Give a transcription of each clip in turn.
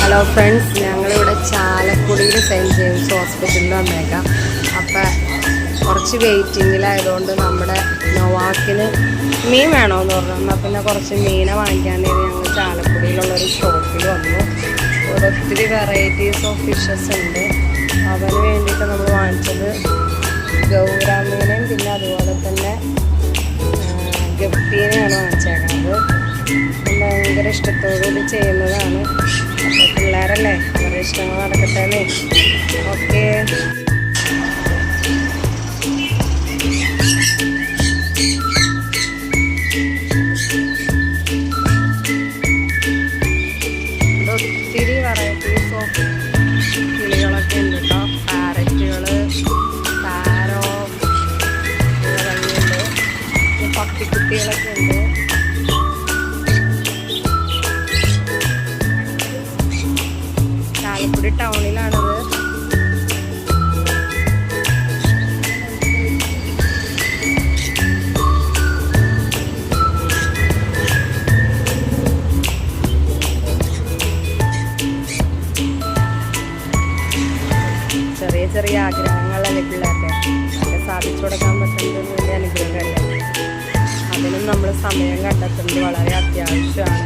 Hello friends, ഞങ്ങളിവിടെ ചാലക്കുടിയിൽ cent James ഹോസ്പിറ്റലിൽ വന്നേക്കാം. അപ്പം കുറച്ച് വെയിറ്റിങ്ങിലായതുകൊണ്ട് നമ്മുടെ നൊവാക്കിന് മീൻ വേണമെന്ന് പറഞ്ഞു. എന്നാൽ പിന്നെ കുറച്ച് മീനെ വാങ്ങിക്കാൻ വേണ്ടി ഞങ്ങൾ ചാലക്കുടിയിലുള്ളൊരു ഷോപ്പിൽ വന്നു. ഇവിടെ ഒത്തിരി വെറൈറ്റീസ് ഓഫ് ഫിഷസ് ഉണ്ട്. അവന് വേണ്ടിയിട്ട് നമ്മൾ വാങ്ങിച്ചത് ഗൗരാമീനും പിന്നെ അതുപോലെ തന്നെ ഗപ്പീനെയാണ് വാങ്ങിച്ചേക്കുന്നത്. ഭയങ്കര ഇഷ്ടത്തോടുകൂടി ചെയ്യുന്നതാണ്. അപ്പോൾ പിള്ളേരല്ലേ, അവരുടെ ഇഷ്ടങ്ങൾ നടക്കട്ടെ അല്ലേ. ഓക്കെ, ഒത്തിരി വെറൈറ്റീസ് ഓഫ് കിളികളൊക്കെ ഉണ്ട് കേട്ടോ. പാരറ്റുകൾ, പാരോ, ഭംഗിയുണ്ട്. പപ്പിക്കുട്ടികളൊക്കെ ഉണ്ട്. ചാലക്കുടി ടൗണിലാണത്. ചെറിയ ചെറിയ ആഗ്രഹങ്ങളല്ലേ പിള്ളേരുടെ, അതൊക്കെ സാധിച്ചു കൊടുക്കാൻ പറ്റുന്നത് വലിയ അനുഗ്രഹമല്ലേ. അതിനും നമ്മൾ സമയം കണ്ടെത്തുന്നത് വളരെ അത്യാവശ്യമാണ്.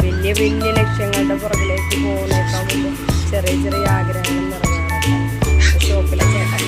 വലിയ വലിയ ലക്ഷ്യങ്ങളുടെ പുറകിലേക്ക് പോകുന്നേക്കാൾ മുമ്പ് ചെറിയ ചെറിയ ആഗ്രഹങ്ങൾ നിറവേറട്ടെ. ഷോപ്പിലെ ചേട്ടൻ